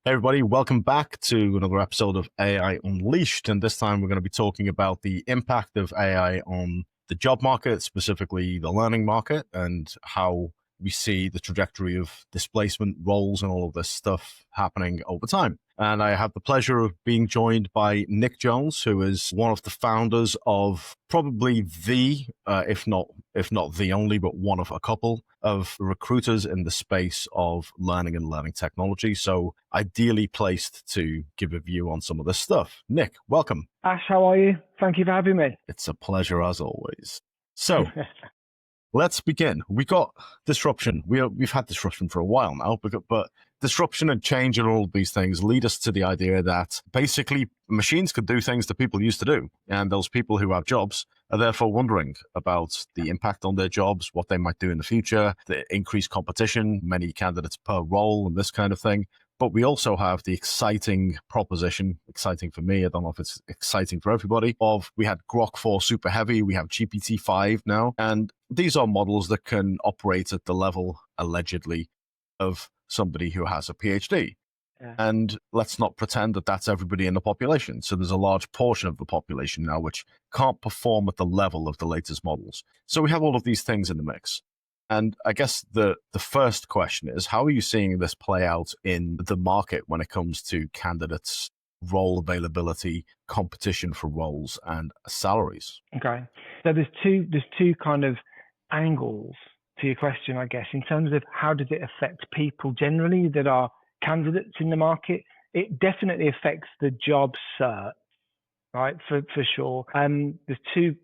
Hey everybody, welcome back to another episode of AI Unleashed. And this time we're going to be talking about the impact of AI on the job market, specifically the learning market, and how we see the trajectory of displacement roles and all of this stuff happening over time. And I have the pleasure of being joined by Nick Jones, who is one of the founders of probably if not the only, but one of a couple of recruiters in the space of learning and learning technology. So ideally placed to give a view on some of this stuff. Nick, welcome. Ash, how are you? Thank you for having me. It's a pleasure as always. So let's begin. We got disruption. We've had disruption for a while now, but disruption and change and all of these things lead us to the idea that basically machines could do things that people used to do. And those people who have jobs are therefore wondering about the impact on their jobs, what they might do in the future, the increased competition, many candidates per role and this kind of thing. But we also have the exciting proposition, exciting for me, I don't know if it's exciting for everybody, of we had Grok 4 Super Heavy, we have GPT-5 now, and these are models that can operate at the level, allegedly, of somebody who has a PhD. Yeah. And let's not pretend that that's everybody in the population. So there's a large portion of the population now which can't perform at the level of the latest models. So we have all of these things in the mix. And I guess the first question is, how are you seeing this play out in the market when it comes to candidates, role availability, competition for roles, and salaries? Okay. So there's two kind of angles to your question, I guess, in terms of how does it affect people generally that are candidates in the market. It definitely affects the job search, right, for sure. There's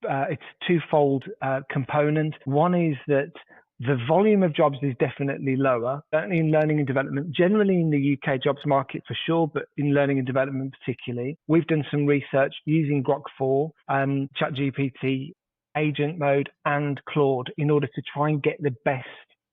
it's a twofold component. One is that the volume of jobs is definitely lower, certainly in learning and development, generally in the UK jobs market for sure, but in learning and development particularly. We've done some research using Grok 4, ChatGPT, agent mode, and Claude in order to try and get the best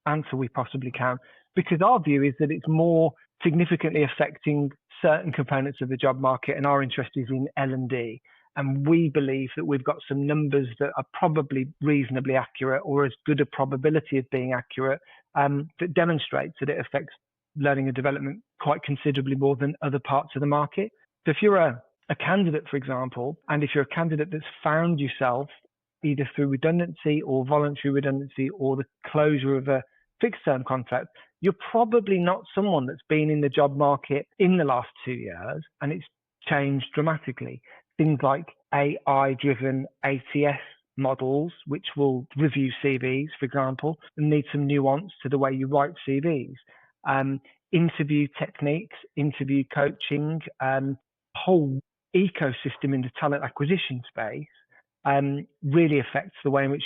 answer we possibly can, because our view is that it's more significantly affecting certain components of the job market, and our interest is in L&D. And we believe that we've got some numbers that are probably reasonably accurate, or as good a probability of being accurate, that demonstrates that it affects learning and development quite considerably more than other parts of the market. So if you're a candidate, for example, and if you're a candidate that's found yourself either through redundancy or voluntary redundancy or the closure of a fixed term contract, you're probably not someone that's been in the job market in the last 2 years, and it's changed dramatically. Things like AI-driven ATS models, which will review CVs, for example, and need some nuance to the way you write CVs. Interview techniques, interview coaching, whole ecosystem in the talent acquisition space really affects the way in which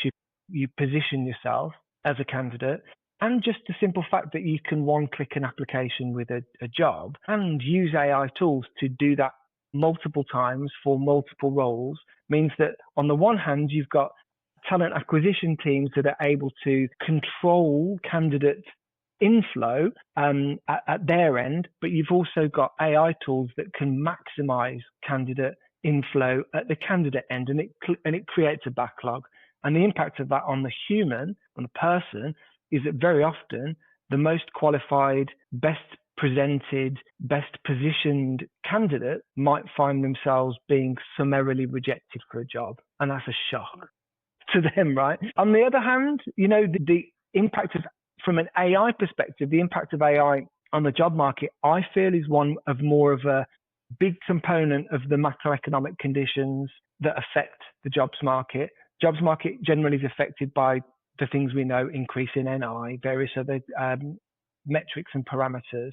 you position yourself as a candidate. And just the simple fact that you can one-click an application with a job and use AI tools to do that multiple times for multiple roles means that on the one hand, you've got talent acquisition teams that are able to control candidate inflow at their end, but you've also got AI tools that can maximize candidate inflow at the candidate end, and it creates a backlog. And the impact of that on the human, on the person, is that very often the most qualified, best presented, best positioned candidate might find themselves being summarily rejected for a job. And that's a shock to them, right? On the other hand, the impact of, from an AI perspective, the impact of AI on the job market, I feel is one of more of a big component of the macroeconomic conditions that affect the jobs market. Jobs market generally is affected by the things we know, increase in NI, various other metrics and parameters.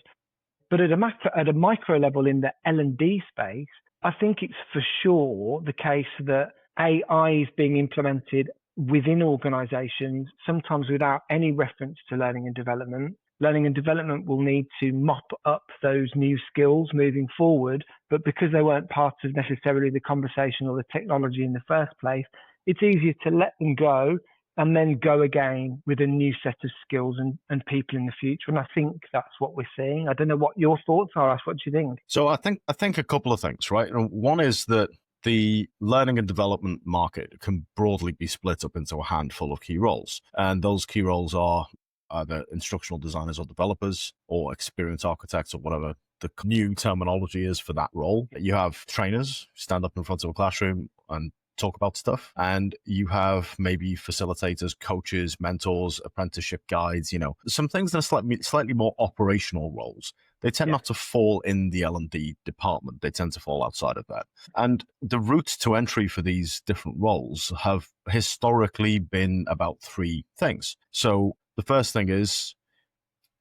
But at a micro level in the L&D space, I think it's for sure the case that AI is being implemented within organizations, sometimes without any reference to learning and development. Learning and development will need to mop up those new skills moving forward, but because they weren't part of necessarily the conversation or the technology in the first place, it's easier to let them go and then go again with a new set of skills and people in the future. And I think that's what we're seeing. I don't know what your thoughts are, Ash. What do you think? So I think a couple of things, right? One is that the learning and development market can broadly be split up into a handful of key roles. And those key roles are either instructional designers or developers or experienced architects or whatever the new terminology is for that role. You have trainers stand up in front of a classroom and talk about stuff, and you have maybe facilitators, coaches, mentors, apprenticeship guides, some things that are slightly more operational roles. They tend not to fall in the L&D department. They tend to fall outside of that. And the routes to entry for these different roles have historically been about three things. So the first thing is,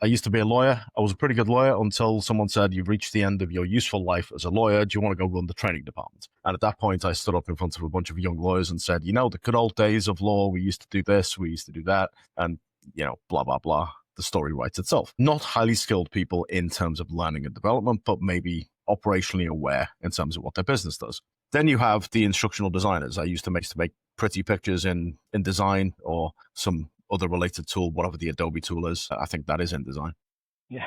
I used to be a lawyer. I was a pretty good lawyer until someone said, you've reached the end of your useful life as a lawyer. Do you want to go run the training department? And at that point, I stood up in front of a bunch of young lawyers and said, the good old days of law, we used to do this, we used to do that, and, blah, blah, blah. The story writes itself. Not highly skilled people in terms of learning and development, but maybe operationally aware in terms of what their business does. Then you have the instructional designers. I used to make pretty pictures in design or some other related tool, whatever the Adobe tool is. I think that is in design. Yeah.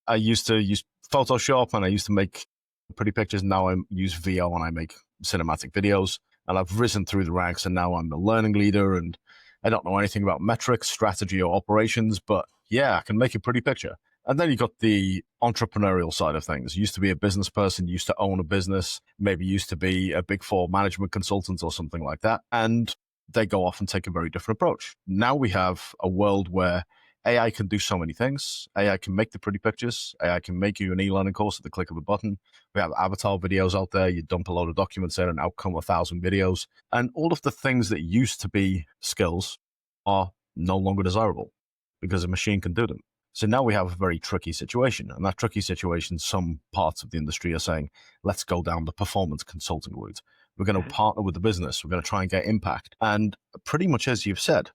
I used to use Photoshop and I used to make pretty pictures. Now I use VO and I make cinematic videos. And I've risen through the ranks and now I'm the learning leader. And I don't know anything about metrics, strategy, or operations, but yeah, I can make a pretty picture. And then you got the entrepreneurial side of things. Used to be a business person, used to own a business, maybe used to be a Big Four management consultant or something like that. And they go off and take a very different approach. Now we have a world where AI can do so many things. AI can make the pretty pictures. AI can make you an e-learning course at the click of a button. We have avatar videos out there. You dump a load of documents in and out come 1,000 videos. And all of the things that used to be skills are no longer desirable because a machine can do them. So now we have a very tricky situation. And that tricky situation, some parts of the industry are saying, let's go down the performance consulting route. We're going to partner with the business. We're going to try and get impact. And pretty much as you've said,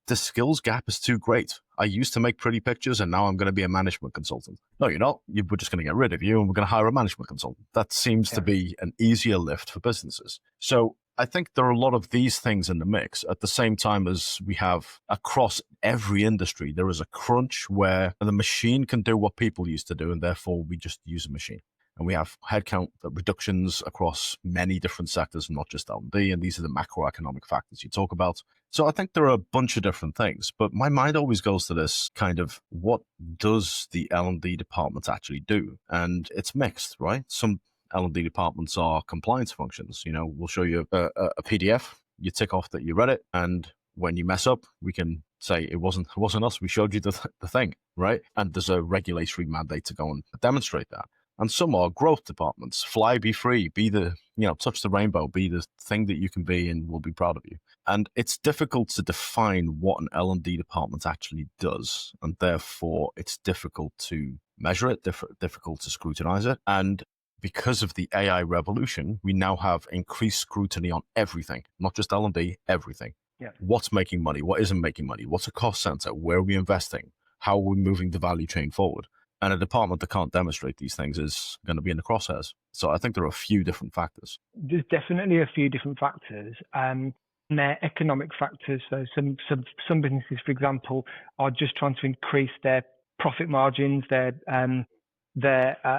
the skills gap is too great. I used to make pretty pictures and now I'm going to be a management consultant. No, you're not. We're just going to get rid of you and we're going to hire a management consultant. That seems to be an easier lift for businesses. So I think there are a lot of these things in the mix at the same time as we have across every industry. There is a crunch where the machine can do what people used to do and therefore we just use a machine. And we have headcount reductions across many different sectors, not just L&D, and these are the macroeconomic factors you talk about. So I think there are a bunch of different things, but my mind always goes to this kind of, what does the L&D department actually do? And it's mixed, right? Some L&D departments are compliance functions. We'll show you a PDF, you tick off that you read it, and when you mess up, we can say it wasn't us, we showed you the thing, right? And there's a regulatory mandate to go and demonstrate that. And some are growth departments. Fly, be free, be the, touch the rainbow, be the thing that you can be and we'll be proud of you. And it's difficult to define what an L&D department actually does. And therefore, it's difficult to measure it, difficult to scrutinize it. And because of the AI revolution, we now have increased scrutiny on everything, not just L&D, everything. Yeah. What's making money? What isn't making money? What's a cost center? Where are we investing? How are we moving the value chain forward? And a department that can't demonstrate these things is going to be in the crosshairs. So I think there are a few different factors. There's definitely a few different factors. And they're economic factors. So some businesses, for example, are just trying to increase their profit margins, their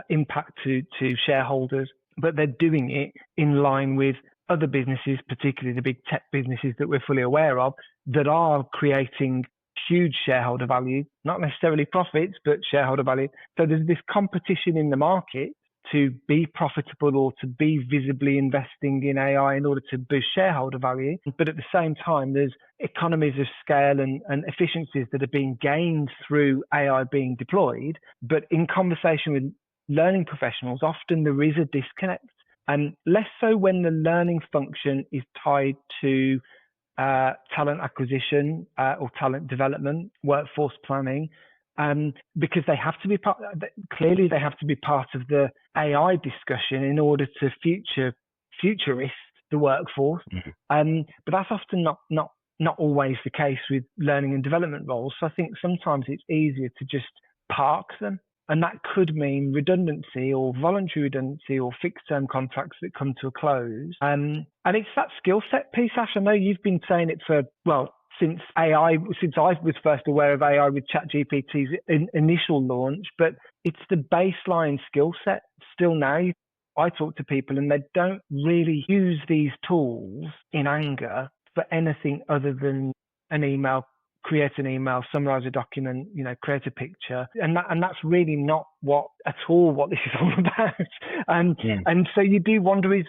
impact to shareholders, but they're doing it in line with other businesses, particularly the big tech businesses that we're fully aware of, that are creating huge shareholder value, not necessarily profits, but shareholder value. So there's this competition in the market to be profitable or to be visibly investing in AI in order to boost shareholder value. But at the same time, there's economies of scale and efficiencies that are being gained through AI being deployed. But in conversation with learning professionals, often there is a disconnect, and less so when the learning function is tied to talent acquisition or talent development, workforce planning, because they have to be clearly they have to be part of the AI discussion in order to futurist the workforce. Mm-hmm. But that's often not always the case with learning and development roles. So I think sometimes it's easier to just park them. And that could mean redundancy or voluntary redundancy or fixed term contracts that come to a close. And it's that skill set piece, Ash. I know you've been saying it since I was first aware of AI with ChatGPT's initial launch, but it's the baseline skill set still now. I talk to people and they don't really use these tools in anger for anything other than an email create an email, summarize a document, create a picture. And that's really not what this is all about. And so you do wonder, is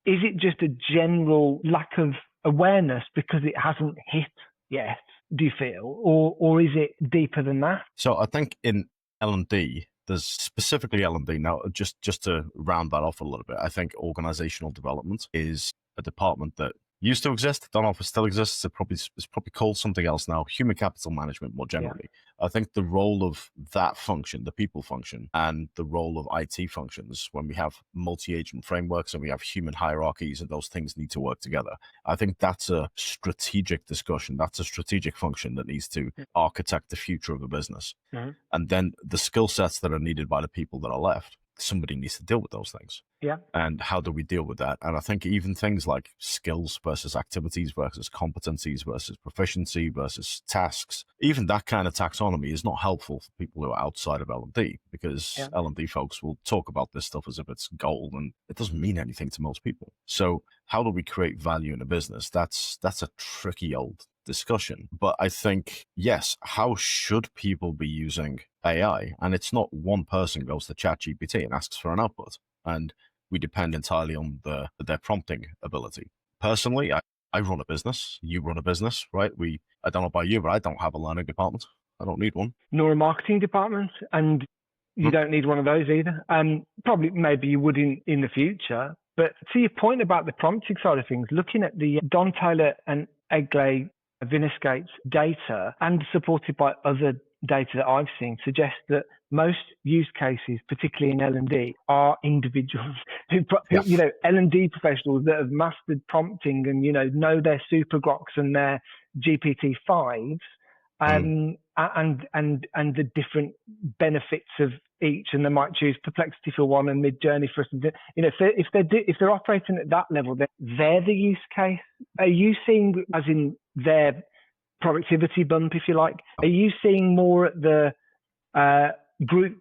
it just a general lack of awareness because it hasn't hit yet, do you feel? Or is it deeper than that? So I think in L&D, there's specifically L&D. Now, just to round that off a little bit, I think organizational development is a department that used to exist. Don't know if it still exists. It's probably called something else now. Human capital management more generally. Yeah. I think the role of that function, the people function, and the role of IT functions, when we have multi-agent frameworks and we have human hierarchies and those things need to work together, I think that's a strategic discussion. That's a strategic function that needs to architect the future of a business. Mm-hmm. And then the skill sets that are needed by the people that are left, somebody needs to deal with those things. Yeah. And how do we deal with that? And I think even things like skills versus activities versus competencies versus proficiency versus tasks, even that kind of taxonomy is not helpful for people who are outside of L&D, because L&D folks will talk about this stuff as if it's gold, and it doesn't mean anything to most people. So how do we create value in a business? That's a tricky old discussion. But I think, yes, how should people be using AI? And it's not one person goes to ChatGPT and asks for an output, and we depend entirely on their prompting ability. Personally, I run a business. You run a business, right? I don't know about you, but I don't have a learning department. I don't need one. Nor a marketing department, and you don't need one of those either. Probably, maybe you would in the future. But to your point about the prompting side of things, looking at the Don Taylor and Egley Viniscate's data, and supported by other data that I've seen, suggests that most use cases, particularly in L&D, are individuals who L&D professionals that have mastered prompting and know their super groks and their GPT-5s, and the different benefits of each, and they might choose Perplexity for one and Midjourney for something. If they're operating at that level, they're the use case. Are you seeing, as in their productivity bump, if you like, are you seeing more at the group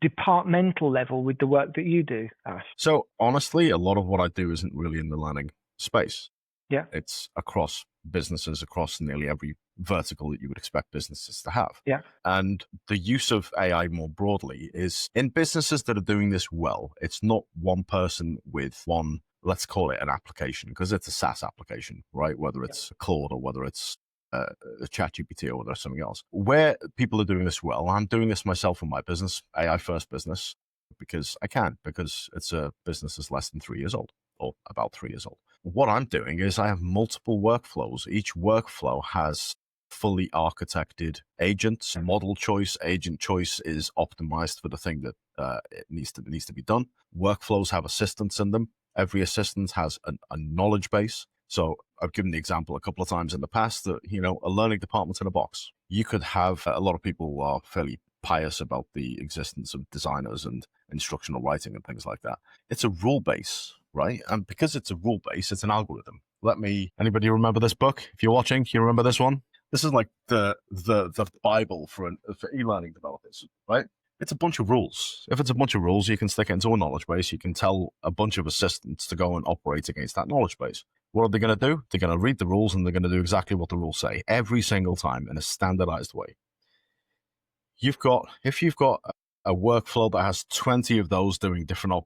departmental level with the work that you do, Ash? So honestly, a lot of what I do isn't really in the learning space. Yeah. It's across businesses, across nearly every vertical that you would expect businesses to have. Yeah. And the use of AI more broadly is in businesses that are doing this well. It's not one person with one, let's call it an application, because it's a SaaS application, right? Whether it's Claude or whether it's a ChatGPT or whether it's something else. Where people are doing this well, I'm doing this myself in my business, AI first business, because it's a business that's less than 3 years old, or about 3 years old. What I'm doing is I have multiple workflows. Each workflow has fully architected agents, model choice. Agent choice is optimized for the thing that it needs to be done. Workflows have assistants in them. Every assistant has a knowledge base. So I've given the example a couple of times in the past that, a learning department in a box. You could have, a lot of people are fairly pious about the existence of designers and instructional writing and things like that. It's a rule base, right? And because it's a rule base, it's an algorithm. Anybody remember this book? If you're watching, you remember this one? This is like the Bible for e-learning developers, right? It's a bunch of rules. If it's a bunch of rules, you can stick it into a knowledge base. You can tell a bunch of assistants to go and operate against that knowledge base. What are they going to do? They're going to read the rules and they're going to do exactly what the rules say every single time in a standardized way. If you've got a workflow that has 20 of those doing different,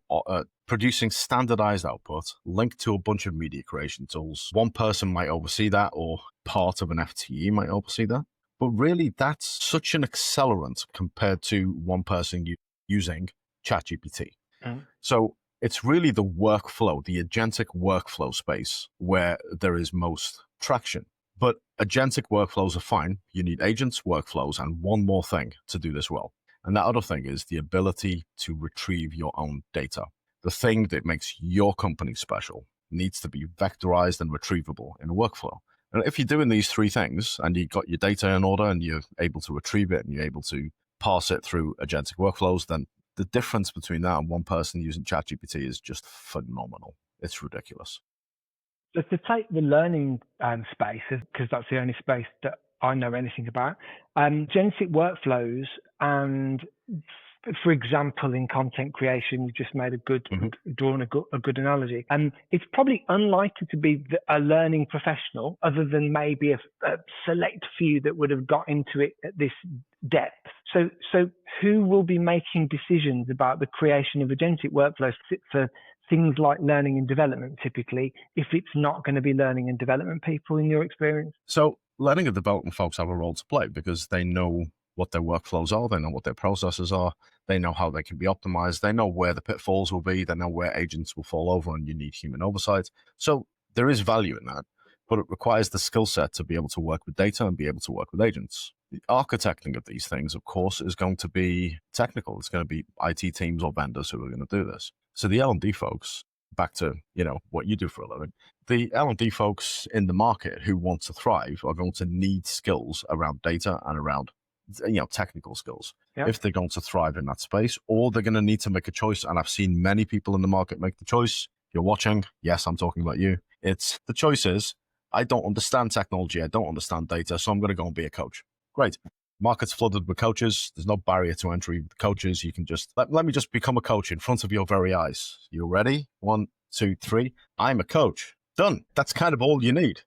producing standardized output linked to a bunch of media creation tools, one person might oversee that, or part of an FTE might oversee that. But really, that's such an accelerant compared to one person using ChatGPT. Mm-hmm. So it's really the workflow, the agentic workflow space where there is most traction. But agentic workflows are fine. You need agents, workflows, and one more thing to do this well. And that other thing is the ability to retrieve your own data. The thing that makes your company special needs to be vectorized and retrievable in a workflow. And if you're doing these three things and you've got your data in order and you're able to retrieve it and you're able to parse it through agentic workflows, then the difference between that and one person using ChatGPT is just phenomenal. It's ridiculous. So to take the learning space, because that's the only space that I know anything about, agentic workflows and for example, in content creation, you just made drawn a good analogy. And it's probably unlikely to be a learning professional, other than maybe a select few that would have got into it at this depth. So who will be making decisions about the creation of agentic workflows for things like learning and development, typically, if it's not going to be learning and development people, in your experience? So learning and development folks have a role to play because they know what their workflows are, they know what their processes are, they know how they can be optimized, they know where the pitfalls will be, they know where agents will fall over and you need human oversight. So there is value in that, but it requires the skill set to be able to work with data and be able to work with agents. The architecting of these things, of course, is going to be technical. It's going to be IT teams or vendors who are going to do this. So the L&D folks, back to, what you do for a living, the L&D folks in the market who want to thrive are going to need skills around data and around, technical skills. Yep. If they're going to thrive in that space, or they're going to need to make a choice. And I've seen many people in the market make the choice. You're watching. Yes, I'm talking about you. It's the choice is, I don't understand technology. I don't understand data. So I'm going to go and be a coach. Great. Market's flooded with coaches. There's no barrier to entry with coaches. You can just, let me just become a coach in front of your very eyes. You ready? 1, 2, 3. I'm a coach. Done. That's kind of all you need.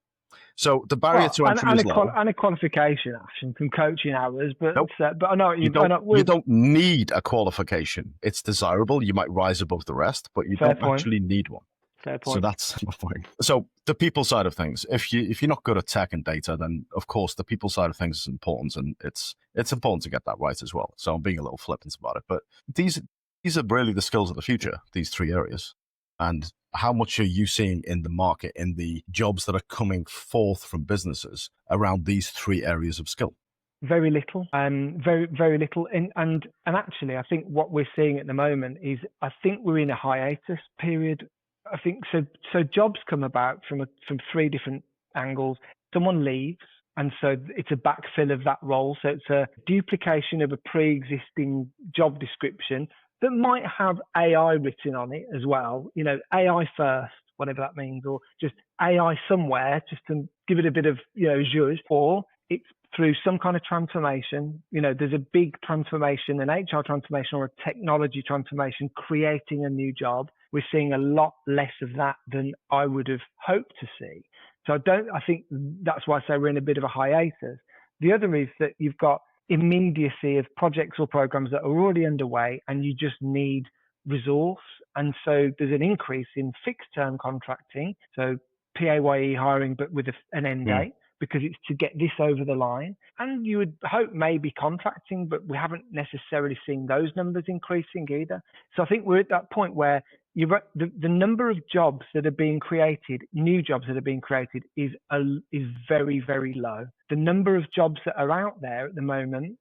So the barrier to entry is low. And a qualification, Ashwin, from coaching hours. But nope. But I know you don't need a qualification. It's desirable. You might rise above the rest, but you don't actually need one. Fair point. So that's my point. So the people side of things, if you're not good at tech and data, then of course the people side of things is important, and it's important to get that right as well. So I'm being a little flippant about it, but these are really the skills of the future, these 3 areas. And how much are you seeing in the market, in the jobs that are coming forth from businesses around these 3 areas of skill? Very little, very, very little. And actually, I think what we're seeing at the moment is, I think we're in a hiatus period. I think so. So jobs come about from 3 different angles. Someone leaves, and so it's a backfill of that role. So it's a duplication of a pre-existing job description that might have AI written on it as well. AI first, whatever that means, or just AI somewhere, just to give it a bit of zhuzh. Or it's through some kind of transformation. There's a big transformation, an HR transformation or a technology transformation, creating a new job. We're seeing a lot less of that than I would have hoped to see. So I think that's why I say we're in a bit of a hiatus. The other is that you've got immediacy of projects or programs that are already underway, and you just need resource. And so there's an increase in fixed term contracting. So PAYE hiring, but with an end date, because it's to get this over the line. And you would hope maybe contracting, but we haven't necessarily seen those numbers increasing either. So I think we're at that point where the number of jobs that are being created, new jobs that are being created, is very, very low. The number of jobs that are out there at the moment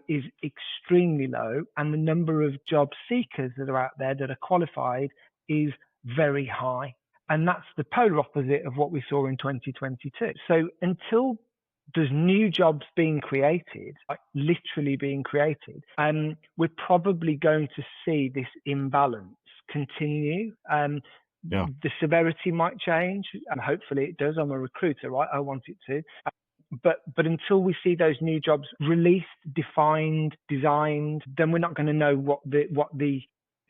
is extremely low, and the number of job seekers that are out there that are qualified is very high. And that's the polar opposite of what we saw in 2022. So until there's new jobs being created, like literally being created, we're probably going to see this imbalance continue. The severity might change, and hopefully it does. I'm a recruiter, right? I want it to. But until we see those new jobs released, defined, designed, then we're not going to know what the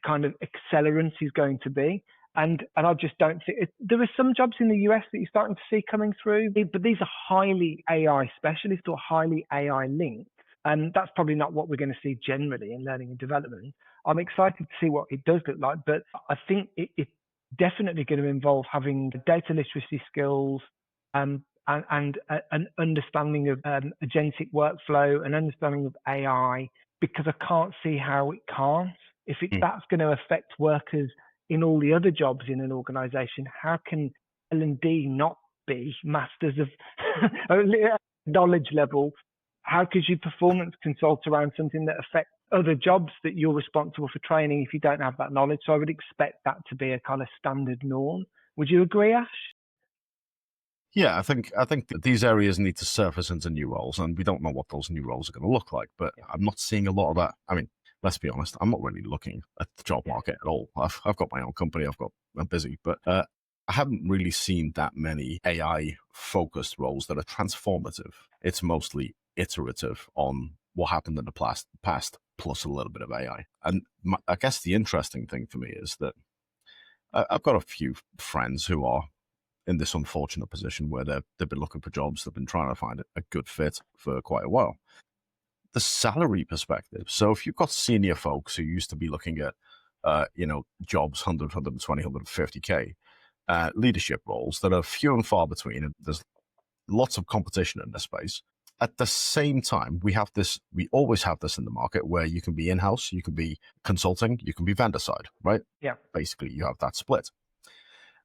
kind of accelerant is going to be. And I just don't think there are some jobs in the US that you're starting to see coming through, but these are highly AI specialist or highly AI linked. And that's probably not what we're going to see generally in learning and development. I'm excited to see what it does look like, but I think it's definitely going to involve having data literacy skills, and an understanding of agentic workflow, an understanding of AI, because I can't see how it can't. If that's going to affect workers in all the other jobs in an organization, how can L&D not be masters of knowledge level? How could you performance consult around something that affects other jobs that you're responsible for training if you don't have that knowledge? So I would expect that to be a kind of standard norm. Would you agree, Ash? Yeah, I think that these areas need to surface into new roles, and we don't know what those new roles are going to look like, but I'm not seeing a lot of that. I mean, let's be honest, I'm not really looking at the job market at all. I've got my own company, I'm busy, but I haven't really seen that many AI-focused roles that are transformative. It's mostly iterative on what happened in the past. plus a little bit of AI. And I guess the interesting thing for me is that I've got a few friends who are in this unfortunate position where they've been looking for jobs, they've been trying to find a good fit for quite a while. The salary perspective. So if you've got senior folks who used to be looking at, jobs 100, 120, 150K, leadership roles that are few and far between, and there's lots of competition in this space. At the same time, we always have this in the market where you can be in-house, you can be consulting, you can be vendor side, right? Yeah. Basically, you have that split.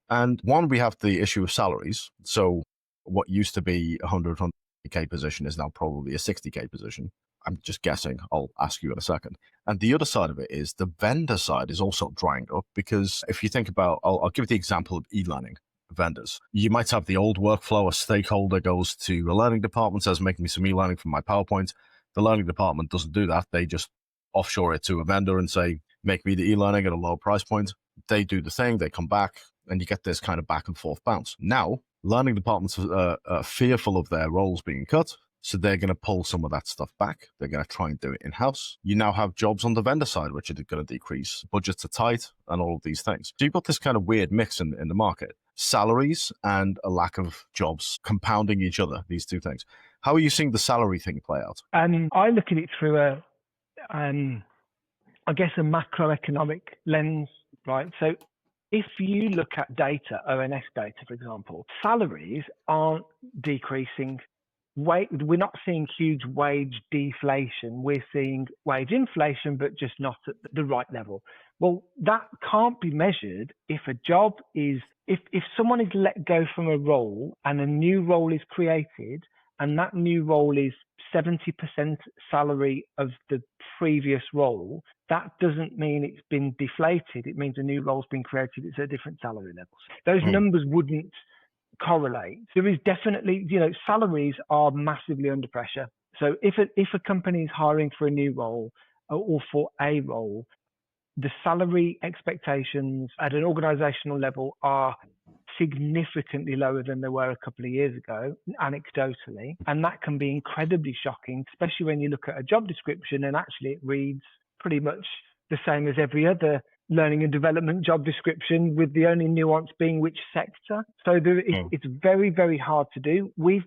And one, we have the issue of salaries. So what used to be a 100K position is now probably a 60K position. I'm just guessing. I'll ask you in a second. And the other side of it is the vendor side is also drying up, because if you think about, I'll give the example of e-learning vendors. You might have the old workflow. A stakeholder goes to the learning department, says, make me some e-learning from my PowerPoint. The learning department doesn't do that. They just offshore it to a vendor and say, make me the e-learning at a lower price point. They do the thing, they come back, and you get this kind of back and forth bounce. Now, learning departments are fearful of their roles being cut, so they're going to pull some of that stuff back. They're going to try and do it in-house. You now have jobs on the vendor side, which are going to decrease. Budgets are tight and all of these things. So you've got this kind of weird mix in the market. Salaries and a lack of jobs compounding each other, these two things. How are you seeing the salary thing play out? I look at it through I guess a macroeconomic lens, right? So if you look at data, ONS data, for example, salaries aren't decreasing. We're not seeing huge wage deflation. We're seeing wage inflation, but just not at the right level. Well, that can't be measured if a job is, if someone is let go from a role and a new role is created, and that new role is 70% salary of the previous role, that doesn't mean it's been deflated. It means a new role's been created. It's at a different salary level. Those numbers wouldn't correlate. There is definitely, salaries are massively under pressure. So if a company is hiring for a new role or for a role, the salary expectations at an organizational level are significantly lower than they were a couple of years ago, anecdotally. And that can be incredibly shocking, especially when you look at a job description and actually it reads pretty much the same as every other learning and development job description, with the only nuance being which sector. So it's very, very hard to do. We've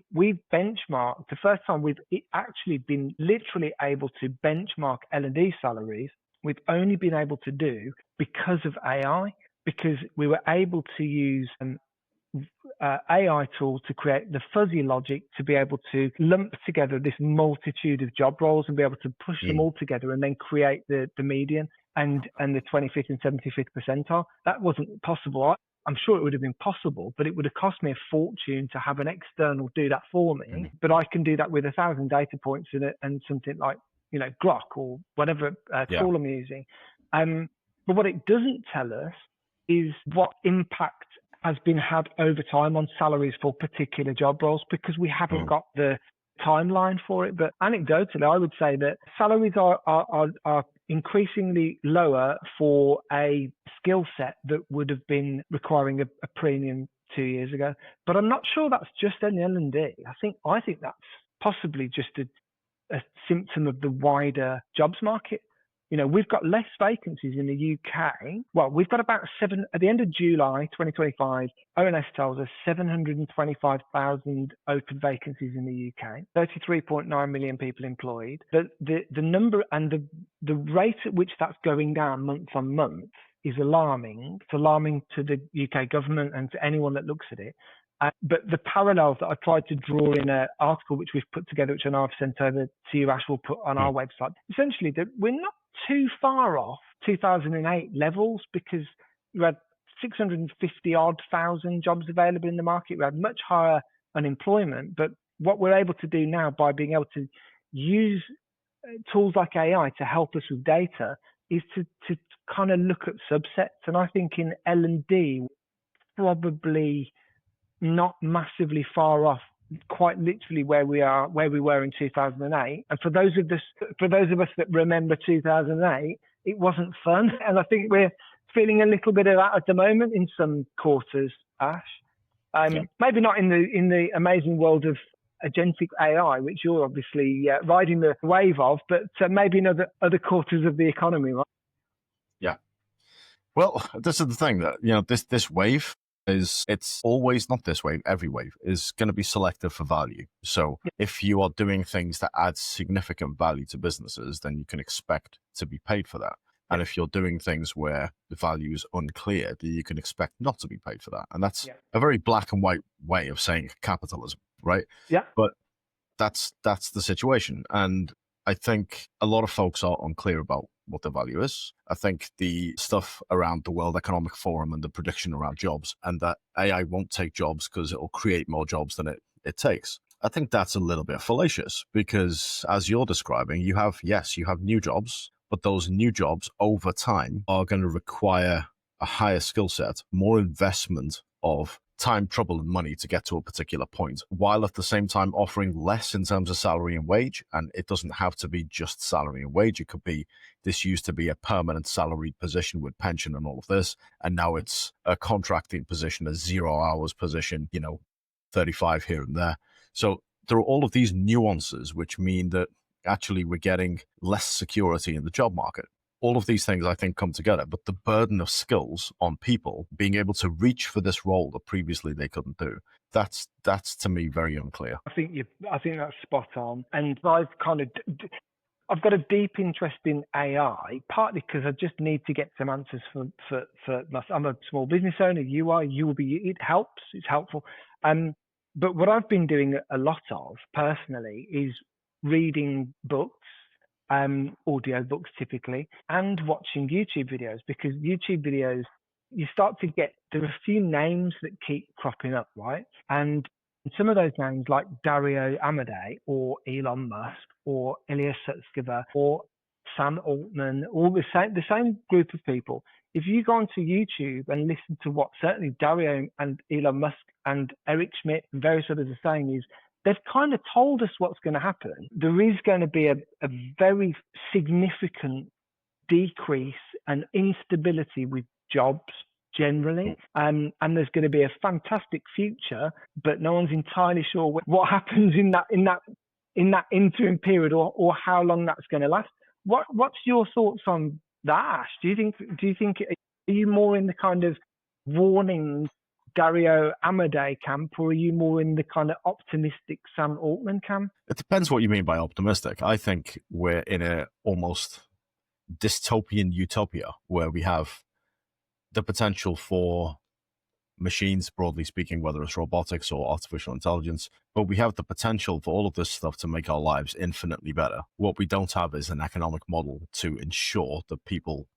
benchmarked, the first time we've actually been literally able to benchmark L&D salaries, we've only been able to do because of AI, because we were able to use an AI tool to create the fuzzy logic to be able to lump together this multitude of job roles and be able to push them all together and then create the median and the 25th and 75th percentile. That wasn't possible. I'm sure it would have been possible, but it would have cost me a fortune to have an external do that for me. But I can do that with 1,000 data points and something like, Grok or whatever tool I'm using. But what it doesn't tell us is what impact has been had over time on salaries for particular job roles, because we haven't got the timeline for it. But anecdotally, I would say that salaries are increasingly lower for a skill set that would have been requiring a premium 2 years ago. But I'm not sure that's just an L&D. I think that's possibly just a symptom of the wider jobs market. We've got less vacancies in the UK. Well, we've got about at the end of July 2025, ONS tells us 725,000 open vacancies in the UK, 33.9 million people employed. The number and the rate at which that's going down month on month is alarming. It's alarming to the UK government and to anyone that looks at it. But the parallels that I tried to draw in an article which we've put together, which I know I've sent over to you, Ash, will put on our website, essentially that we're not too far off 2008 levels, because you had 650 odd thousand jobs available in the market. We had much higher unemployment. But what we're able to do now by being able to use tools like AI to help us with data is to kind of look at subsets. And I think in L&D, probably not massively far off, quite literally where we were in 2008. And for those of us that remember 2008, it wasn't fun. And I think we're feeling a little bit of that at the moment in some quarters, Ash. Maybe not in the amazing world of agentic AI, which you're obviously riding the wave of, but maybe in other quarters of the economy, right? Yeah. Well, this is the thing that, this wave it's always not this wave, every wave is going to be selective for value. So if you are doing things that add significant value to businesses, then you can expect to be paid for that. And if you're doing things where the value is unclear, then you can expect not to be paid for that. And that's a very black and white way of saying capitalism, right? Yeah. But that's the situation. And I think a lot of folks are unclear about what the value is. I think the stuff around the World Economic Forum and the prediction around jobs and that AI won't take jobs because it will create more jobs than it takes. I think that's a little bit fallacious because as you're describing, you have new jobs, but those new jobs over time are going to require a higher skill set, more investment of time, trouble, and money to get to a particular point, while at the same time offering less in terms of salary and wage. And it doesn't have to be just salary and wage. It could be, this used to be a permanent salaried position with pension and all of this, and now it's a contracting position, a 0 hours position, 35 here and there. So there are all of these nuances which mean that actually we're getting less security in the job market. All of these things, I think, come together, but the burden of skills on people being able to reach for this role that previously they couldn't do, that's to me very unclear. I think that's spot on. And I've got a deep interest in AI, partly because I just need to get some answers for I'm a small business owner. You will be. It helps. It's helpful. But what I've been doing a lot of personally is reading books. Audio books typically, and watching YouTube videos, because YouTube videos, you start to get, there are a few names that keep cropping up, right? And some of those names like Dario Amodei or Elon Musk or Ilya Sutskever or Sam Altman, all the same group of people. If you go onto YouTube and listen to what certainly Dario and Elon Musk and Eric Schmidt and various others are saying, is they've kind of told us what's going to happen. There is going to be a very significant decrease and instability with jobs generally, and there's going to be a fantastic future, but no one's entirely sure what happens in that interim period or how long that's going to last. What's your thoughts on that, Ash? Do you think are you more in the kind of warning Dario Amodei camp, or are you more in the kind of optimistic Sam Altman camp? It depends what you mean by optimistic. I think we're in a almost dystopian utopia where we have the potential for machines, broadly speaking, whether it's robotics or artificial intelligence, but we have the potential for all of this stuff to make our lives infinitely better. What we don't have is an economic model to ensure that people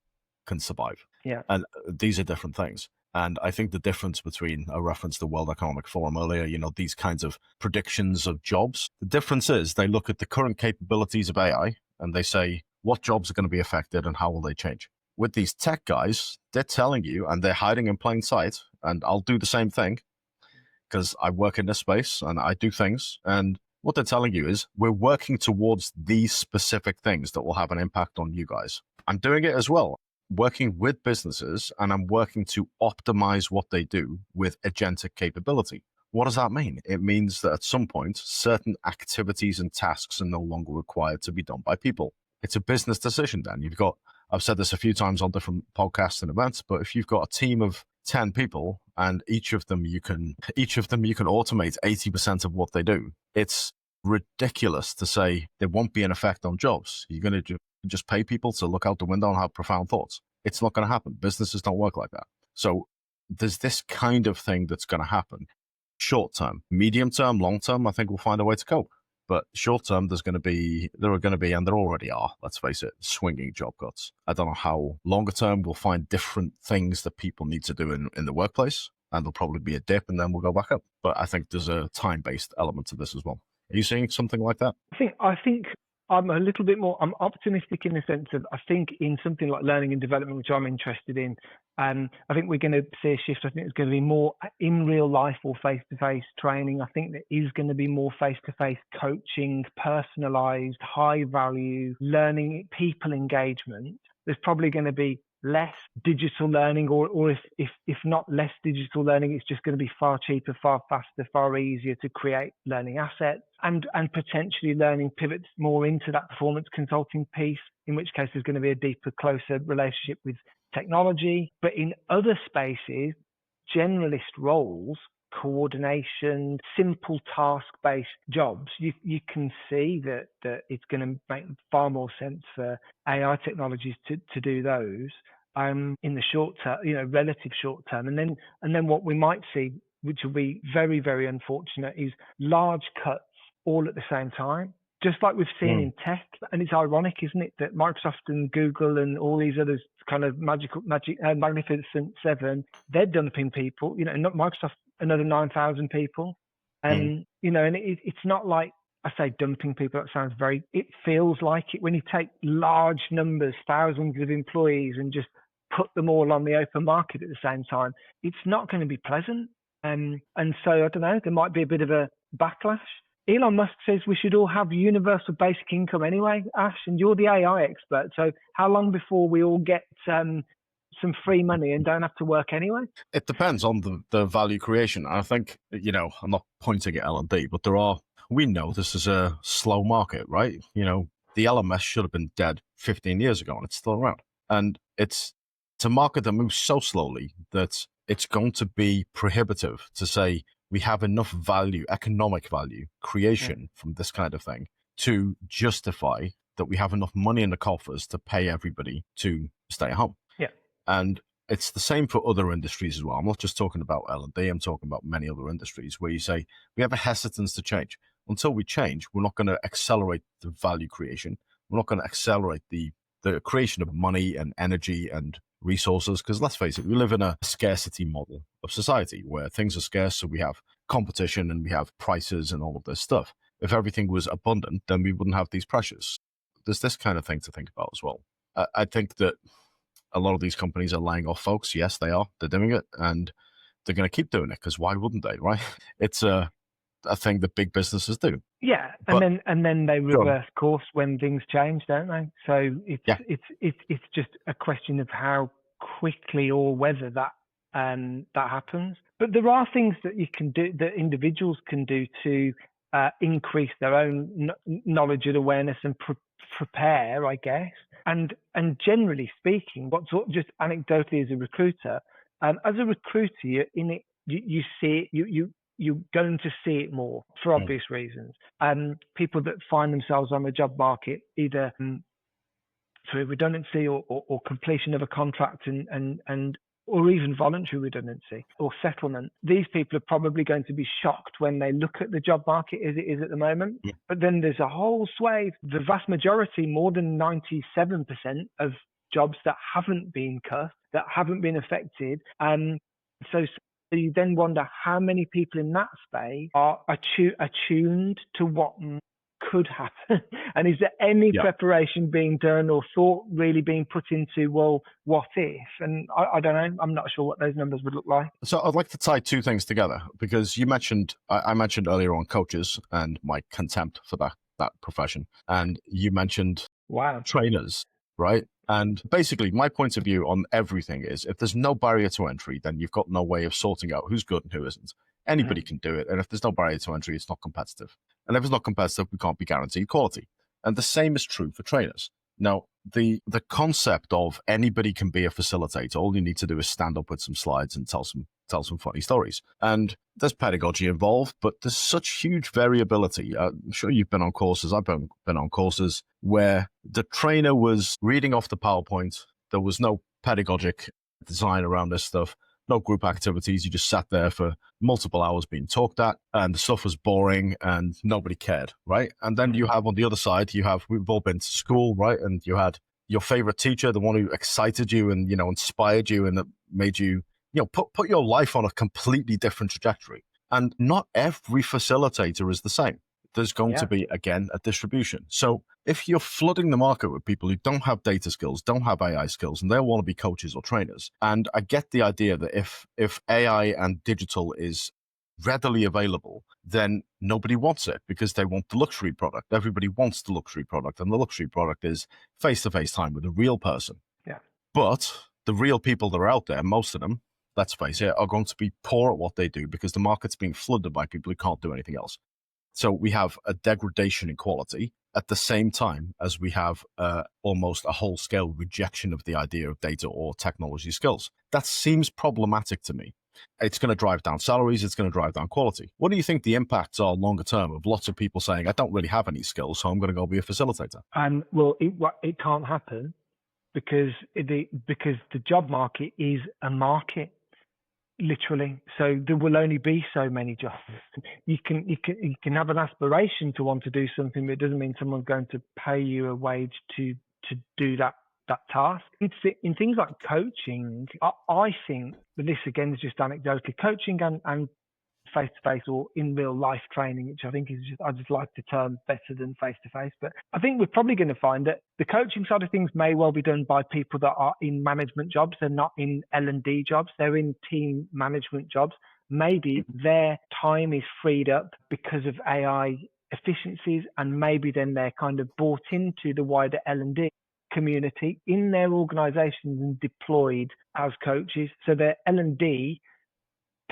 can survive. Yeah. And these are different things. And I think the difference between a reference to the World Economic Forum earlier, these kinds of predictions of jobs, the difference is they look at the current capabilities of AI and they say, what jobs are going to be affected and how will they change? With these tech guys, they're telling you, and they're hiding in plain sight, and I'll do the same thing because I work in this space and I do things. And what they're telling you is we're working towards these specific things that will have an impact on you guys. I'm doing it as well, working with businesses, and I'm working to optimize what they do with agentic capability. What does that mean? It means that at some point, certain activities and tasks are no longer required to be done by people. It's a business decision then. I've said this a few times on different podcasts and events, but if you've got a team of 10 people and each of them you can automate 80% of what they do, it's ridiculous to say there won't be an effect on jobs. You're going to just pay people to look out the window and have profound thoughts. It's not going to happen. Businesses don't work like that. So there's this kind of thing that's going to happen. Short term, medium term, long term, I think we'll find a way to cope. But short term, there are going to be, and there already are, let's face it, swinging job cuts. I don't know how longer term we'll find different things that people need to do in the workplace, and there'll probably be a dip and then we'll go back up. But I think there's a time-based element to this as well. Are you seeing something like that? I think I'm a little bit more, I'm optimistic in the sense of, I think in something like learning and development, which I'm interested in, I think we're going to see a shift. I think it's going to be more in real life or face-to-face training. I think there is going to be more face-to-face coaching, personalized, high value learning, people engagement. There's probably going to be less digital learning, or if not less digital learning, it's just going to be far cheaper, far faster, far easier to create learning assets, and potentially learning pivots more into that performance consulting piece, in which case there's going to be a deeper, closer relationship with technology. But in other spaces, generalist roles, coordination, simple task-based jobs, you can see that it's going to make far more sense for AI technologies to do those in the short term, relative short term. And then what we might see, which will be very, very unfortunate, is large cuts all at the same time, just like we've seen in tech. And it's ironic, isn't it, that Microsoft and Google and all these others kind of magnificent seven, they're dumping people, not Microsoft, another 9,000 people. And it's not like, I say dumping people, that sounds it feels like it when you take large numbers, thousands of employees, and just put them all on the open market at the same time. It's not going to be pleasant. And so, I don't know, there might be a bit of a backlash. Elon Musk says we should all have universal basic income anyway, Ash, and you're the AI expert. So how long before we all get some free money and don't have to work anyway? It depends on the value creation. I think, I'm not pointing at L&D, but we know this is a slow market, right? The LMS should have been dead 15 years ago and it's still around. And it's a market that moves so slowly that it's going to be prohibitive to say we have enough value, economic value creation from this kind of thing to justify that we have enough money in the coffers to pay everybody to stay at home. Yeah. And it's the same for other industries as well. I'm not just talking about L&D, I'm talking about many other industries where you say we have a hesitance to change. Until we change, we're not going to accelerate the value creation. We're not going to accelerate the creation of money and energy and resources, because let's face it, we live in a scarcity model of society where things are scarce, so we have competition and we have prices and all of this stuff. If everything was abundant, then we wouldn't have these pressures. There's this kind of thing to think about as well. I think that a lot of these companies are laying off folks. Yes, they are. They're doing it, and they're going to keep doing it, because why wouldn't they, right? It's a thing that big businesses do. Yeah, and then they reverse course when things change, don't they? So it's just a question of how quickly or whether that happens. But there are things that you can do, that individuals can do to increase their own knowledge and awareness and prepare, I guess. And generally speaking, just anecdotally as a recruiter, you're in it, you see it, you're going to see it more for obvious reasons. People that find themselves on the job market, either through redundancy or completion of a contract and or even voluntary redundancy or settlement, these people are probably going to be shocked when they look at the job market as it is at the moment. Yeah. But then there's a whole swathe, the vast majority, more than 97% of jobs that haven't been cut, that haven't been affected. So you then wonder how many people in that space are attuned to what could happen. And is there any preparation being done or thought really being put into, well, what if? And I don't know. I'm not sure what those numbers would look like. So I'd like to tie two things together, because you mentioned, I mentioned earlier on coaches and my contempt for that profession. And you mentioned trainers, right? And basically, my point of view on everything is, if there's no barrier to entry, then you've got no way of sorting out who's good and who isn't. Anybody can do it. And if there's no barrier to entry, it's not competitive. And if it's not competitive, we can't be guaranteed quality. And the same is true for trainers. Now, the concept of anybody can be a facilitator, all you need to do is stand up with some slides and tell some funny stories. And there's pedagogy involved, but there's such huge variability. I'm sure you've been on courses. I've been on courses where the trainer was reading off the PowerPoint. There was no pedagogic design around this stuff, no group activities. You just sat there for multiple hours being talked at, and the stuff was boring and nobody cared, right? And then you have on the other side, we've all been to school, right? And you had your favorite teacher, the one who excited you and, inspired you and that made you, put your life on a completely different trajectory. And not every facilitator is the same. There's going to be, again, a distribution. So if you're flooding the market with people who don't have data skills, don't have AI skills, and they want to be coaches or trainers, and I get the idea that if AI and digital is readily available, then nobody wants it because they want the luxury product. Everybody wants the luxury product, and the luxury product is face-to-face time with a real person. Yeah. But the real people that are out there, most of them, let's face it, are going to be poor at what they do because the market's being flooded by people who can't do anything else. So we have a degradation in quality at the same time as we have almost a whole-scale rejection of the idea of data or technology skills. That seems problematic to me. It's going to drive down salaries. It's going to drive down quality. What do you think the impacts are longer term of lots of people saying, I don't really have any skills, so I'm going to go be a facilitator? Well, it can't happen because the job market is a market, literally. So there will only be so many jobs. You can have an aspiration to want to do something, but it doesn't mean someone's going to pay you a wage to do that task. It's in things like coaching. I think, but this again is just anecdotally, coaching and face-to-face or in real life training, which I think is I just like the term better than face-to-face. But I think we're probably going to find that the coaching side of things may well be done by people that are in management jobs. They're not in L&D jobs. They're in team management jobs. Maybe their time is freed up because of AI efficiencies, and maybe then they're kind of bought into the wider L&D community in their organizations and deployed as coaches. So they're L&D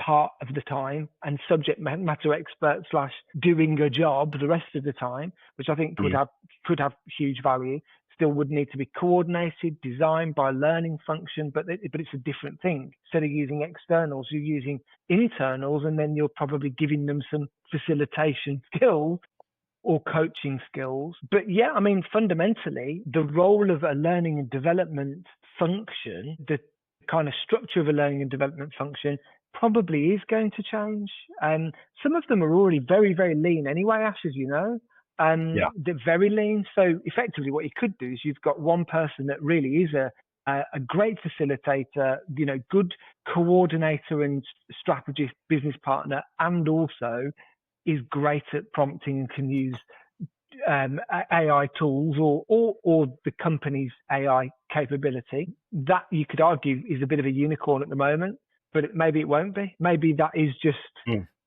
part of the time and subject matter expert / doing a job the rest of the time, which I think could have huge value. Still would need to be coordinated, designed by a learning function, but it's a different thing. Instead of using externals, you're using internals, and then you're probably giving them some facilitation skills or coaching skills. But yeah, I mean, fundamentally, the role of a learning and development function, the kind of structure of a learning and development function, probably is going to change. Some of them are already very, very lean anyway, Ash, as you know. They're very lean. So effectively what you could do is you've got one person that really is a great facilitator, good coordinator and strategist, business partner, and also is great at prompting and can use AI tools or the company's AI capability. That you could argue is a bit of a unicorn at the moment, but maybe it won't be. Maybe that is just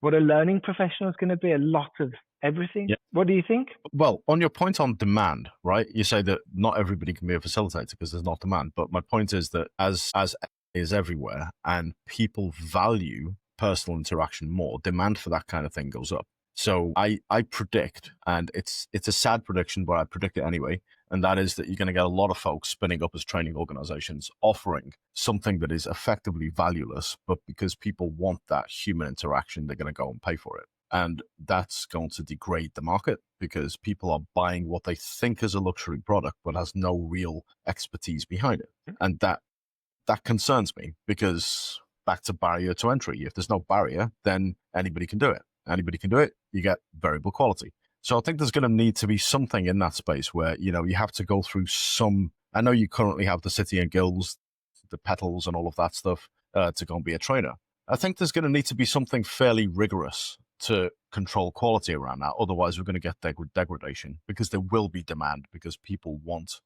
what a learning professional is going to be, a lot of everything. Yeah. What do you think? Well, on your point on demand, right? You say that not everybody can be a facilitator because there's not demand. But my point is that as is everywhere and people value personal interaction more, demand for that kind of thing goes up. So I predict, and it's a sad prediction, but I predict it anyway, and that is that you're going to get a lot of folks spinning up as training organizations offering something that is effectively valueless, but because people want that human interaction, they're going to go and pay for it. And that's going to degrade the market because people are buying what they think is a luxury product, but has no real expertise behind it. And that concerns me because back to barrier to entry. If there's no barrier, then anybody can do it. Anybody can do it. You get variable quality. So I think there's going to need to be something in that space where, you have to go through some, I know you currently have the City and Guilds, the petals and all of that stuff to go and be a trainer. I think there's going to need to be something fairly rigorous to control quality around that. Otherwise, we're going to get degradation because there will be demand because people want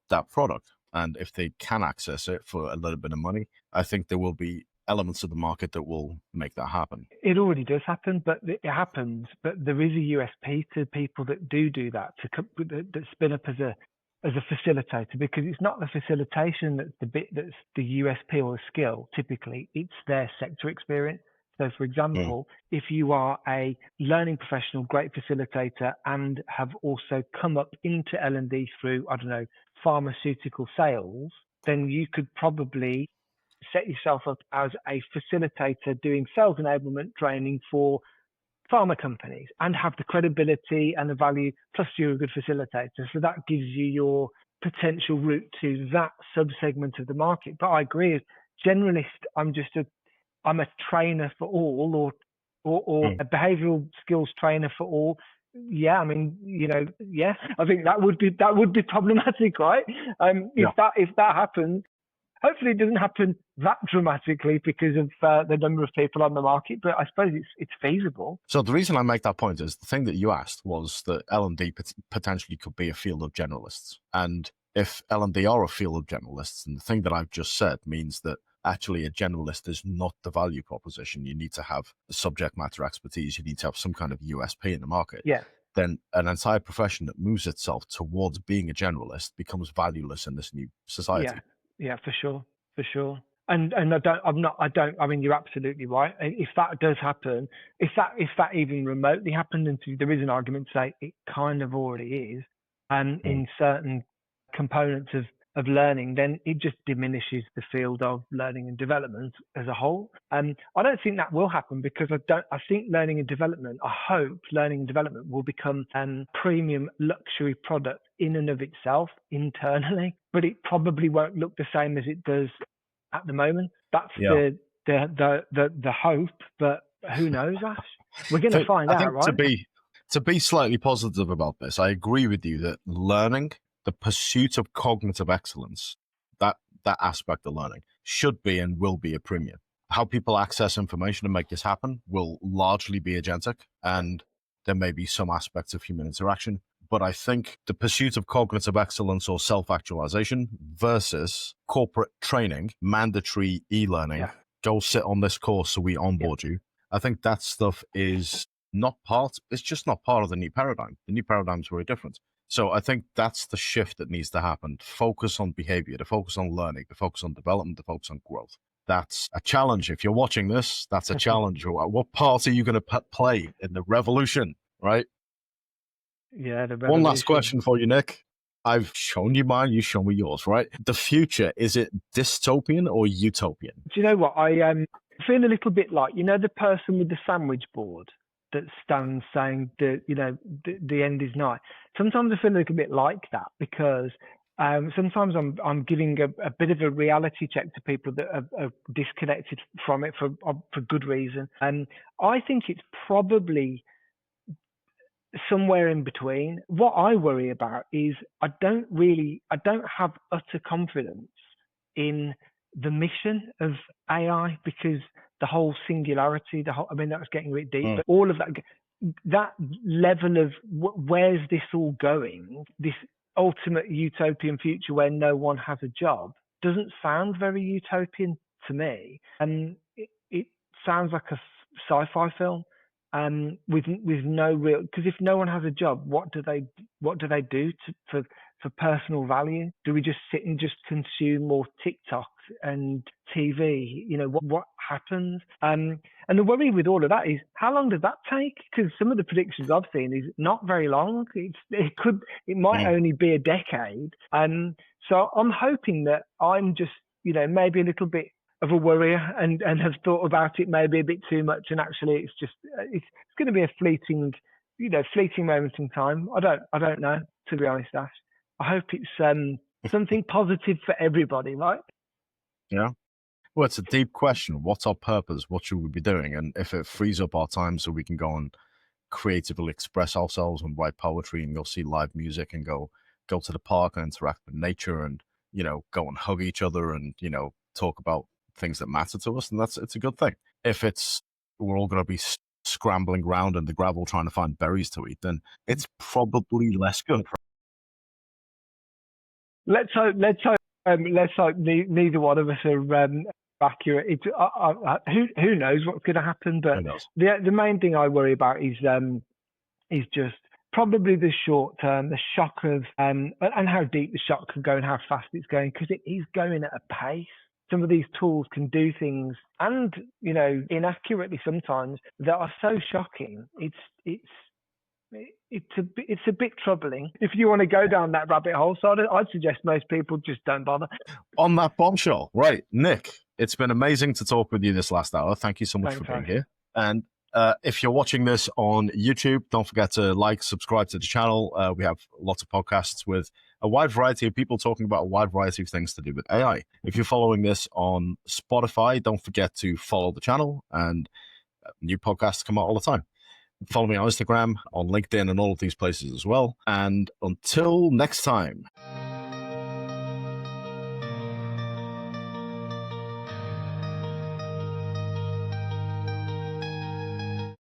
that product. And if they can access it for a little bit of money, I think there will be elements of the market that will make that happen. It already does happen, but it happens. But there is a USP to people that do that, that spin up as a facilitator, because it's not the facilitation that's the bit that's the USP or the skill. Typically, it's their sector experience. So, for example, if you are a learning professional, great facilitator, and have also come up into L&D through, I don't know, pharmaceutical sales, then you could probably set yourself up as a facilitator doing sales enablement training for pharma companies and have the credibility and the value, plus you're a good facilitator. So that gives you your potential route to that subsegment of the market. But I agree, as generalist, I'm a trainer for all, or a behavioral skills trainer for all. Yeah, I mean, yeah, I think that would be problematic, right? If that happens, hopefully it doesn't happen that dramatically because of the number of people on the market, but I suppose it's feasible. So the reason I make that point is the thing that you asked was that L&D potentially could be a field of generalists. And if L&D are a field of generalists, and the thing that I've just said means that actually a generalist is not the value proposition. You need to have subject matter expertise. You need to have some kind of USP in the market. Yeah. Then an entire profession that moves itself towards being a generalist becomes valueless in this new society. Yeah, for sure. For sure. And I mean, you're absolutely right. If that does happen, if that even remotely happened, and there is an argument to say it kind of already is, in certain components of learning, then it just diminishes the field of learning and development as a whole. I don't think that will happen because I think learning and development, I hope learning and development will become premium luxury product in and of itself internally, but it probably won't look the same as it does at the moment. That's the hope, but who knows, Ash? We're going to find out, right? To be slightly positive about this, I agree with you that learning, the pursuit of cognitive excellence, that aspect of learning should be and will be a premium. How people access information and make this happen will largely be agentic, and there may be some aspects of human interaction. But I think the pursuit of cognitive excellence or self-actualization versus corporate training, mandatory e-learning, go sit on this course so we onboard you. I think that stuff is it's just not part of the new paradigm. The new paradigm is very different. So I think that's the shift that needs to happen. Focus on behavior, to focus on learning, to focus on development, to focus on growth. That's a challenge. If you're watching this, that's a challenge. What part are you going to play in the revolution, right? Yeah, the One last question for you, Nick. I've shown you mine, you show me yours, right? The future, is it dystopian or utopian? Do you know what? I feel a little bit like, the person with the sandwich board that stands saying the end is nigh. Sometimes I feel a little bit like that because sometimes I'm giving a bit of a reality check to people that are disconnected from it for good reason. And I think it's probably somewhere in between. What I worry about is I don't have utter confidence in the mission of AI because the whole singularity, I mean, that was getting a bit deep, but all of that level of where's this all going, this ultimate utopian future where no one has a job, doesn't sound very utopian to me. And it sounds like a sci-fi film. With no real, because if no one has a job, what do they do for personal value? Do we just sit and just consume more TikToks and TV? What happens? And the worry with all of that is how long does that take? Because some of the predictions I've seen is not very long. It might only be a decade. So I'm hoping that I'm just maybe a little bit of a worrier and have thought about it maybe a bit too much, and actually it's just it's going to be a fleeting moment in time. I don't know, to be honest, Ash. I hope it's something positive for everybody, right? Yeah. Well, it's a deep question. What's our purpose? What should we be doing? And if it frees up our time so we can go and creatively express ourselves and write poetry and go see live music and go to the park and interact with nature and go and hug each other and talk about things that matter to us, and it's a good thing. If we're all going to be scrambling around in the gravel trying to find berries to eat, then it's probably less good. Let's hope neither one of us are accurate. Who knows what's going to happen? But the main thing I worry about is just probably the short term, the shock of and how deep the shock can go and how fast it's going, because it is going at a pace. Some of these tools can do things, and inaccurately sometimes, that are so shocking. It's a bit troubling. If you want to go down that rabbit hole, so I'd suggest most people just don't bother. On that bombshell, right, Nick? It's been amazing to talk with you this last hour. Thank you so much for being here. And if you're watching this on YouTube, don't forget to subscribe to the channel. We have lots of podcasts with a wide variety of people talking about a wide variety of things to do with AI. If you're following this on Spotify, don't forget to follow the channel, and new podcasts come out all the time. Follow me on Instagram, on LinkedIn, and all of these places as well. And until next time.